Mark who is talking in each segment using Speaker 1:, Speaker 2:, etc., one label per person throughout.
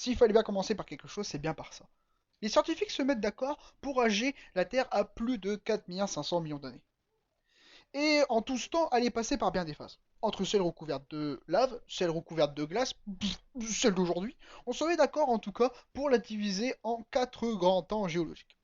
Speaker 1: S'il fallait bien commencer par quelque chose, c'est bien par ça. Les scientifiques se mettent d'accord pour âger la Terre à plus de 4 500 millions d'années. Et en tout ce temps, elle est passée par bien des phases. Entre celle recouverte de lave, celle recouverte de glace, celle d'aujourd'hui, on se met d'accord en tout cas pour la diviser en 4 grands temps géologiques.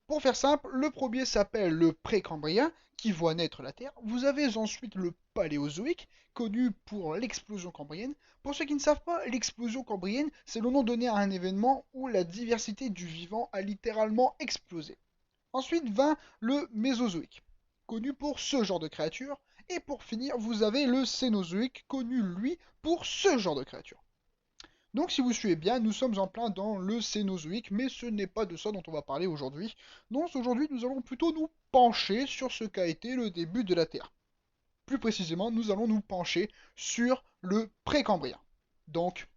Speaker 1: Pour faire simple, le premier s'appelle le précambrien, qui voit naître la Terre. Vous avez ensuite le paléozoïque, connu pour l'explosion cambrienne. Pour ceux qui ne savent pas, l'explosion cambrienne, c'est le nom donné à un événement où la diversité du vivant a littéralement explosé. Ensuite vint le mésozoïque, connu pour ce genre de créature. Et pour finir, vous avez le cénozoïque, connu lui pour ce genre de créature. Donc si vous suivez bien, nous sommes en plein dans le Cénozoïque, mais ce n'est pas de ça dont on va parler aujourd'hui. Non, aujourd'hui nous allons plutôt nous pencher sur ce qu'a été le début de la Terre. Plus précisément, nous allons nous pencher sur le Précambrien. Donc,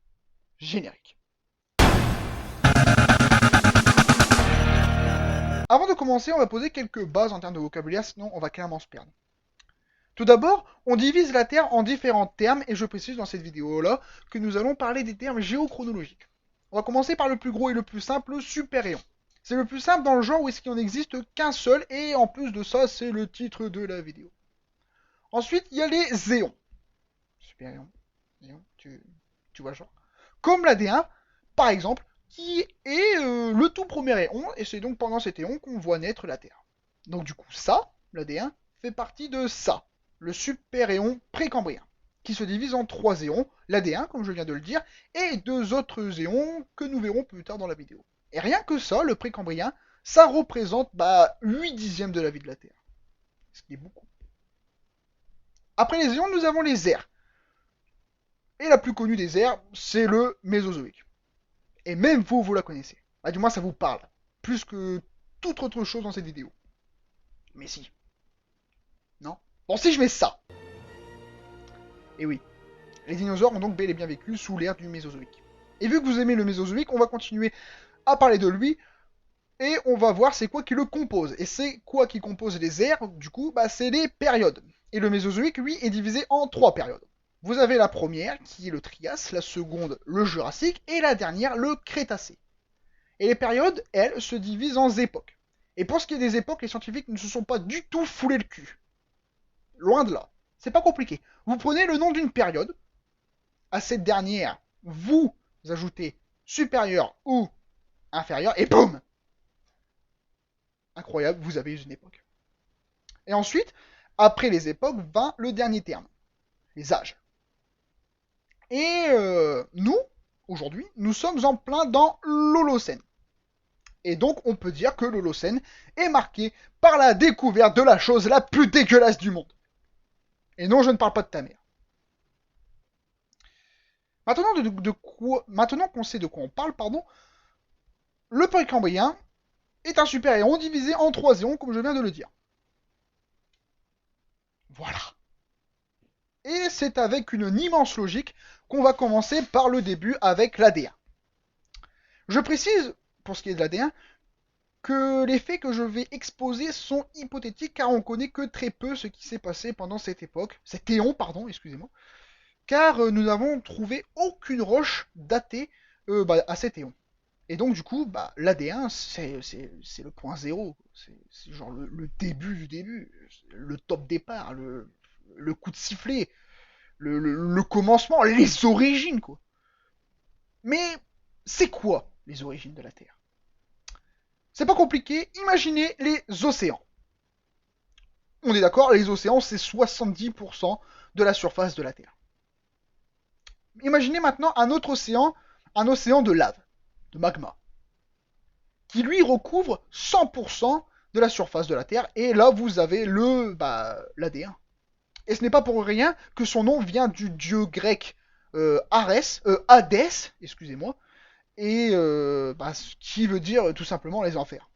Speaker 1: générique. Avant de commencer, on va poser quelques bases en termes de vocabulaire, sinon on va clairement se perdre. Tout d'abord, on divise la Terre en différents termes, et je précise dans cette vidéo-là que nous allons parler des termes géochronologiques. On va commencer par le plus gros et le plus simple, le super-éon. C'est le plus simple dans le genre où il n'en existe qu'un seul, et en plus de ça, c'est le titre de la vidéo. Ensuite, il y a les éons. Super-éon, tu vois le genre. Comme l'AD1, par exemple, qui est le tout premier éon, et c'est donc pendant cet éon qu'on voit naître la Terre. Donc du coup, ça, l'AD1, fait partie de ça, le super-éon précambrien, qui se divise en 3 éons, l'AD1, comme je viens de le dire, et 2 autres éons que nous verrons plus tard dans la vidéo. Et rien que ça, le précambrien, ça représente 8 dixièmes de la vie de la Terre. Ce qui est beaucoup. Après les éons, nous avons les ères. Et la plus connue des ères, c'est le Mésozoïque. Et même vous, vous la connaissez. Du moins, ça vous parle. Plus que toute autre chose dans cette vidéo. Mais si. Non. Bon, si je mets ça. Et oui. Les dinosaures ont donc bel et bien vécu sous l'ère du Mésozoïque. Et vu que vous aimez le Mésozoïque, on va continuer à parler de lui. Et on va voir c'est quoi qui le compose. Et c'est quoi qui compose les ères, du coup, c'est les périodes. Et le Mésozoïque, lui, est divisé en 3 périodes. Vous avez la première, qui est le Trias, la seconde, le Jurassique, et la dernière, le Crétacé. Et les périodes, elles, se divisent en époques. Et pour ce qui est des époques, les scientifiques ne se sont pas du tout foulés le cul. Loin de là. C'est pas compliqué. Vous prenez le nom d'une période, à cette dernière, vous ajoutez supérieur ou inférieur, et boum! Incroyable, vous avez une époque. Et ensuite, après les époques, vint le dernier terme, les âges. Et nous, aujourd'hui, nous sommes en plein dans l'Holocène. Et donc, on peut dire que l'Holocène est marqué par la découverte de la chose la plus dégueulasse du monde. Et non, je ne parle pas de ta mère. Maintenant qu'on sait de quoi on parle, pardon, le Précambrien est un super-héros divisé en 3 éons, comme je viens de le dire. Voilà. Et c'est avec une immense logique qu'on va commencer par le début avec l'AD1. Je précise, pour ce qui est de l'AD1, que les faits que je vais exposer sont hypothétiques car on connaît que très peu ce qui s'est passé pendant cette époque, cet éon, pardon, excusez-moi, car nous n'avons trouvé aucune roche datée à cet éon. Et donc du coup, l'AD1, c'est le point zéro, c'est genre le début du début, le top départ, le coup de sifflet, le commencement, les origines, quoi. Mais c'est quoi les origines de la Terre? C'est pas compliqué, imaginez les océans. On est d'accord, les océans, c'est 70% de la surface de la Terre. Imaginez maintenant un océan de lave, de magma, qui lui recouvre 100% de la surface de la Terre, et là vous avez l'AD1. Et ce n'est pas pour rien que son nom vient du dieu grec Hadès, excusez-moi, et qui veut dire tout simplement les enfers.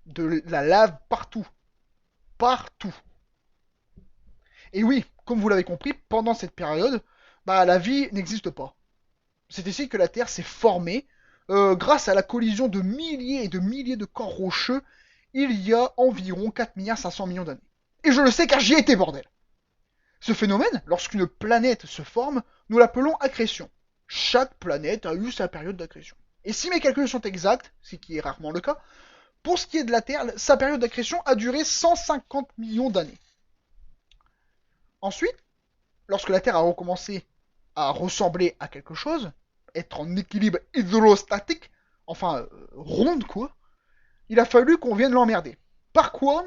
Speaker 1: De la lave partout. Partout. Et oui, comme vous l'avez compris, pendant cette période, la vie n'existe pas. C'est ici que la Terre s'est formée grâce à la collision de milliers et de milliers de corps rocheux il y a environ 4 500 millions d'années. Et je le sais car j'y ai été, bordel. Ce phénomène, lorsqu'une planète se forme, nous l'appelons accrétion. chaque planète a eu sa période d'accrétion. Et si mes calculs sont exacts, ce qui est rarement le cas, pour ce qui est de la Terre, sa période d'accrétion a duré 150 millions d'années. Ensuite, lorsque la Terre a recommencé à ressembler à quelque chose, être en équilibre hydrostatique, enfin ronde quoi, il a fallu qu'on vienne l'emmerder. Par quoi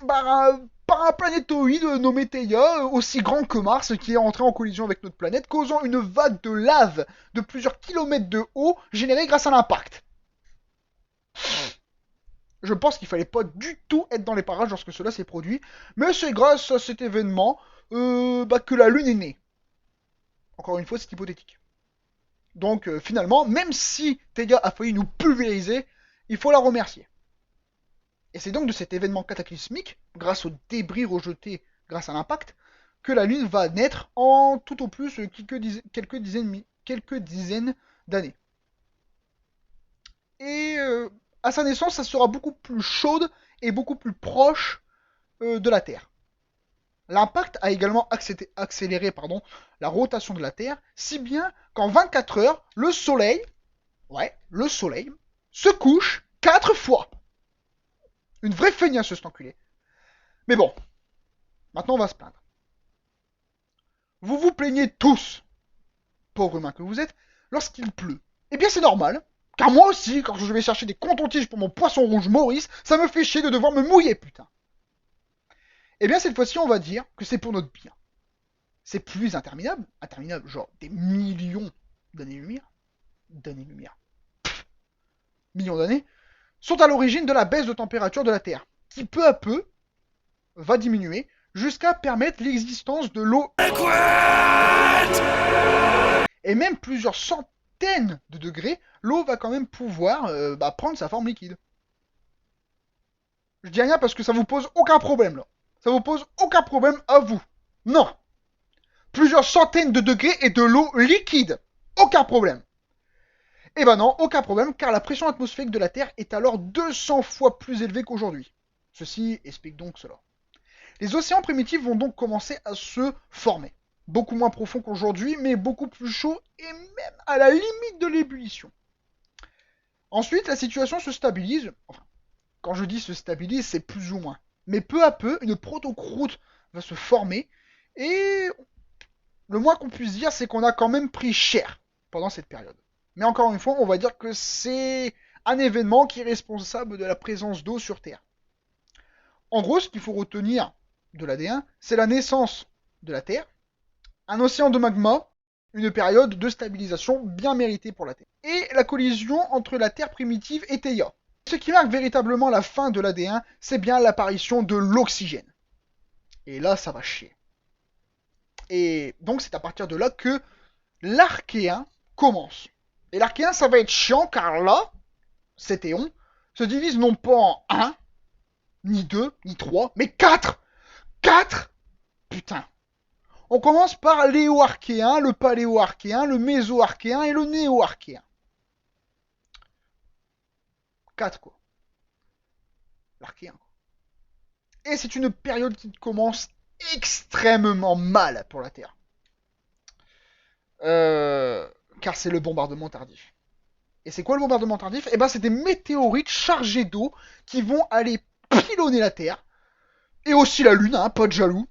Speaker 1: Par un planétoïde nommé Theia, aussi grand que Mars, qui est entré en collision avec notre planète, causant une vague de lave de plusieurs kilomètres de haut, générée grâce à l'impact. Je pense qu'il fallait pas du tout être dans les parages lorsque cela s'est produit, mais c'est grâce à cet événement que la Lune est née. Encore une fois, c'est hypothétique. Donc finalement, même si Theia a failli nous pulvériser, il faut la remercier. Et c'est donc de cet événement cataclysmique, grâce aux débris rejetés grâce à l'impact, que la Lune va naître en tout au plus quelques dizaines d'années. Et à sa naissance, ça sera beaucoup plus chaude et beaucoup plus proche de la Terre. L'impact a également accéléré la rotation de la Terre, si bien qu'en 24 heures, le Soleil, se couche 4 fois. Une vraie feignasse, cet enculé. Mais bon, maintenant on va se plaindre. Vous vous plaignez tous, pauvres humains que vous êtes, lorsqu'il pleut. Eh bien c'est normal, car moi aussi, quand je vais chercher des cotons-tiges pour mon poisson rouge Maurice, ça me fait chier de devoir me mouiller, putain. Eh bien cette fois-ci, on va dire que c'est pour notre bien. Ces pluies interminables, genre des millions d'années-lumière, millions d'années, sont à l'origine de la baisse de température de la Terre, qui peu à peu va diminuer jusqu'à permettre l'existence de l'eau et même plusieurs centaines de degrés, l'eau va quand même pouvoir prendre sa forme liquide. Je dis rien parce que ça vous pose aucun problème là. Ça vous pose aucun problème à vous. Non. Plusieurs centaines de degrés et de l'eau liquide. Aucun problème. Eh ben non, aucun problème, car la pression atmosphérique de la Terre est alors 200 fois plus élevée qu'aujourd'hui. Ceci explique donc cela. Les océans primitifs vont donc commencer à se former. Beaucoup moins profonds qu'aujourd'hui, mais beaucoup plus chauds et même à la limite de l'ébullition. Ensuite, la situation se stabilise. Enfin, quand je dis se stabilise, c'est plus ou moins. Mais peu à peu, une protocroûte va se former et le moins qu'on puisse dire, c'est qu'on a quand même pris cher pendant cette période. Mais encore une fois, on va dire que c'est un événement qui est responsable de la présence d'eau sur Terre. En gros, ce qu'il faut retenir de l'AD1, c'est la naissance de la Terre, un océan de magma, une période de stabilisation bien méritée pour la Terre, et la collision entre la Terre primitive et Theia. Ce qui marque véritablement la fin de l'AD1, c'est bien l'apparition de l'oxygène. Et là, ça va chier. Et donc, c'est à partir de là que l'Archéen commence. Et l'Archéen, ça va être chiant, car là, cet éon se divise non pas en 1, ni 2, ni 3, mais 4. 4. Putain. On commence par l'éo-archéen, le paléo-archéen, le méso-archéen et le néo-archéen. 4 quoi. L'Archéen. Et c'est une période qui commence extrêmement mal pour la Terre. Car c'est le bombardement tardif. Et c'est quoi le bombardement tardif? Eh ben c'est des météorites chargées d'eau qui vont aller pilonner la Terre. Et aussi la Lune, hein, pas de jaloux.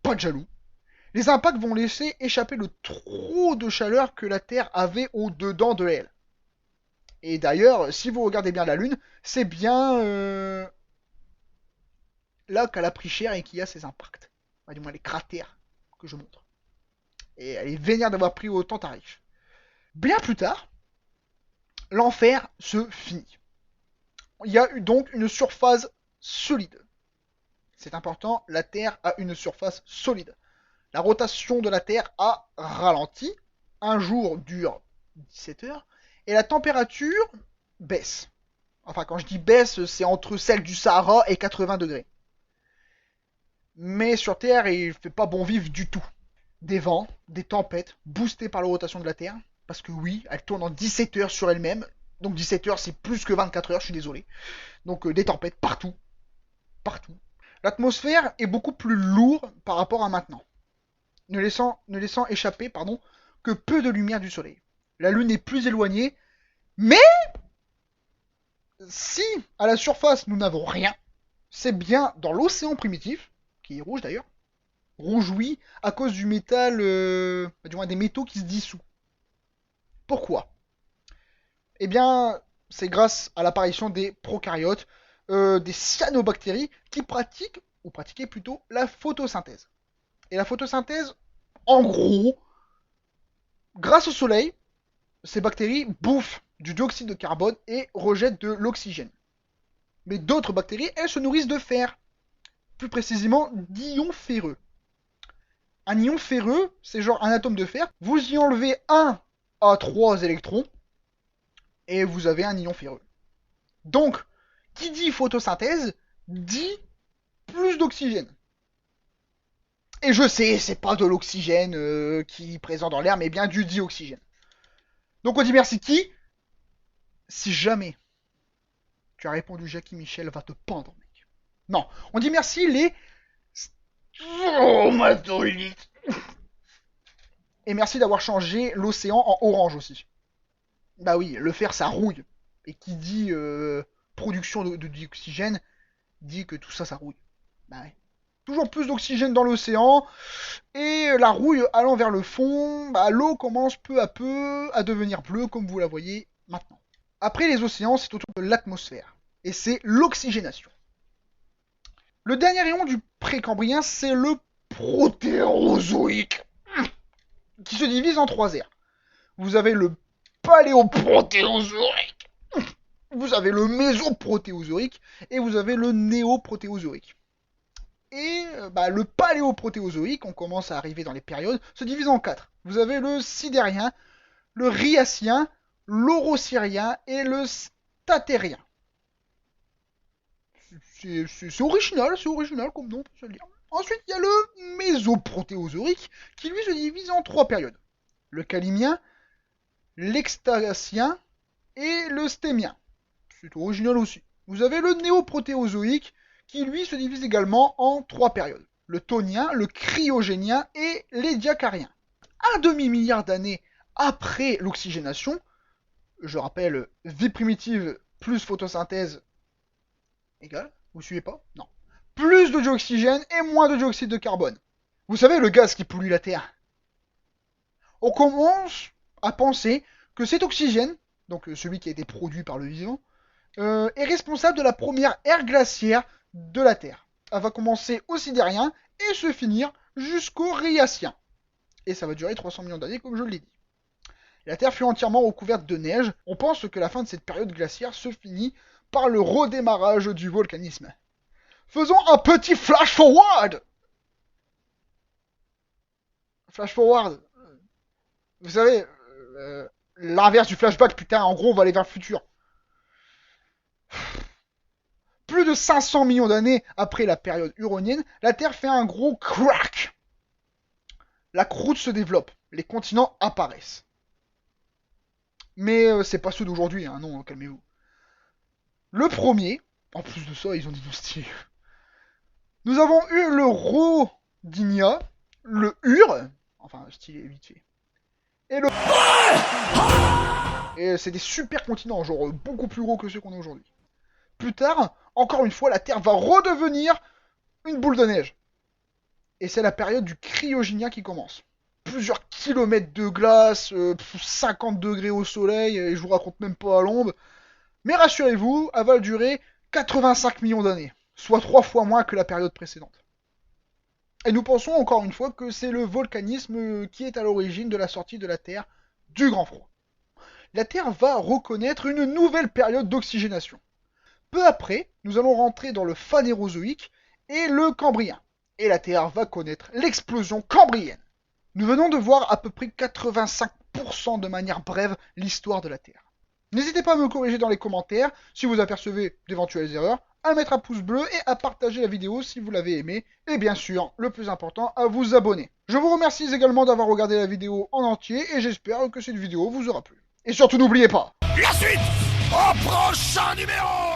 Speaker 1: Pas de jaloux. Les impacts vont laisser échapper le trop de chaleur que la Terre avait au-dedans de elle. Et d'ailleurs, si vous regardez bien la Lune, c'est bien là qu'elle a pris cher et qu'il y a ces impacts. Enfin, du moins les cratères que je montre. Et elle est vénère d'avoir pris autant tarif. Bien plus tard, l'enfer se finit. Il y a eu donc une surface solide. C'est important, la Terre a une surface solide. La rotation de la Terre a ralenti. Un jour dure 17 heures. Et la température baisse. Enfin, quand je dis baisse, c'est entre celle du Sahara et 80 degrés. Mais sur Terre, il ne fait pas bon vivre du tout. Des vents, des tempêtes, boostées par la rotation de la Terre. Parce que oui, elle tourne en 17 heures sur elle-même. Donc 17 heures, c'est plus que 24 heures, je suis désolé. Donc des tempêtes partout. Partout. L'atmosphère est beaucoup plus lourde par rapport à maintenant. Ne laissant échapper que peu de lumière du soleil. La Lune est plus éloignée, mais si à la surface nous n'avons rien, c'est bien dans l'océan primitif, qui est rouge d'ailleurs, rouge oui, à cause du métal, du moins des métaux qui se dissouent. Pourquoi? Eh bien, c'est grâce à l'apparition des prokaryotes, des cyanobactéries qui pratiquent, ou pratiquaient plutôt, la photosynthèse. Et la photosynthèse, en gros, grâce au soleil, ces bactéries bouffent du dioxyde de carbone et rejettent de l'oxygène. Mais d'autres bactéries, elles se nourrissent de fer, plus précisément d'ions ferreux. Un ion ferreux, c'est genre un atome de fer, vous y enlevez 1 à 3 électrons, et vous avez un ion ferreux. Donc, qui dit photosynthèse, dit plus d'oxygène. Et je sais, c'est pas de l'oxygène qui est présent dans l'air, mais bien du dioxygène. Donc on dit merci qui? Si jamais tu as répondu Jackie Michel va te pendre, mec. Non, on dit merci les stromatolites. Et merci d'avoir changé l'océan en orange aussi. Bah oui, le fer ça rouille. Et qui dit production de dioxygène dit que tout ça ça rouille. Bah ouais. Toujours plus d'oxygène dans l'océan, et la rouille allant vers le fond, bah, l'eau commence peu à peu à devenir bleue comme vous la voyez maintenant. Après les océans, c'est autour de l'atmosphère, et c'est l'oxygénation. Le dernier rayon du précambrien, c'est le protérozoïque, qui se divise en 3 aires. Vous avez le paléoprotéozoïque, vous avez le mésoprotéozoïque, et vous avez le néoprotéozoïque. Et le paléoprotéozoïque, on commence à arriver dans les périodes, se divise en 4. Vous avez le sidérien, le riacien, l'orosyrien et le statérien. C'est original comme nom, on peut se le dire. Ensuite, il y a le mésoprotéozoïque, qui lui se divise en 3 périodes. Le calimien, l'extacien et le stémien. C'est original aussi. Vous avez le néoprotéozoïque, qui lui se divise également en 3 périodes. Le tonien, le cryogénien et l'édiacarien. Un demi-milliard d'années après l'oxygénation, je rappelle, vie primitive plus photosynthèse égale, vous suivez pas? Non. Plus de dioxygène et moins de dioxyde de carbone. Vous savez, le gaz qui pollue la Terre. On commence à penser que cet oxygène, donc celui qui a été produit par le vivant, est responsable de la première ère glaciaire de la Terre. Elle va commencer au sidérien et se finir jusqu'au riacien. Et ça va durer 300 millions d'années, comme je l'ai dit. La Terre fut entièrement recouverte de neige. On pense que la fin de cette période glaciaire se finit par le redémarrage du volcanisme. Faisons un petit flash forward. Flash forward. Vous savez, l'inverse du flashback, putain, en gros, on va aller vers le futur. Plus de 500 millions d'années après la période huronienne, la Terre fait un gros crack. La croûte se développe, les continents apparaissent. Mais c'est pas ceux d'aujourd'hui, hein, non, calmez-vous. Le premier, en plus de ça, ils ont dit nos styles. Nous avons eu le Rodinia, le Ur, enfin, stylé vite fait. Et le... Et c'est des super continents, genre beaucoup plus gros que ceux qu'on a aujourd'hui. Plus tard, encore une fois, la Terre va redevenir une boule de neige. Et c'est la période du cryogénien qui commence. Plusieurs kilomètres de glace, 50 degrés au soleil, et je vous raconte même pas à l'ombre. Mais rassurez-vous, elle va durer 85 millions d'années, soit 3 fois moins que la période précédente. Et nous pensons encore une fois que c'est le volcanisme qui est à l'origine de la sortie de la Terre du grand froid. La Terre va reconnaître une nouvelle période d'oxygénation. Peu après, nous allons rentrer dans le phanérozoïque et le cambrien. Et la Terre va connaître l'explosion cambrienne. Nous venons de voir à peu près 85% de manière brève l'histoire de la Terre. N'hésitez pas à me corriger dans les commentaires si vous apercevez d'éventuelles erreurs, à mettre un pouce bleu et à partager la vidéo si vous l'avez aimé, et bien sûr, le plus important, à vous abonner. Je vous remercie également d'avoir regardé la vidéo en entier et j'espère que cette vidéo vous aura plu. Et surtout n'oubliez pas,
Speaker 2: La suite au prochain numéro.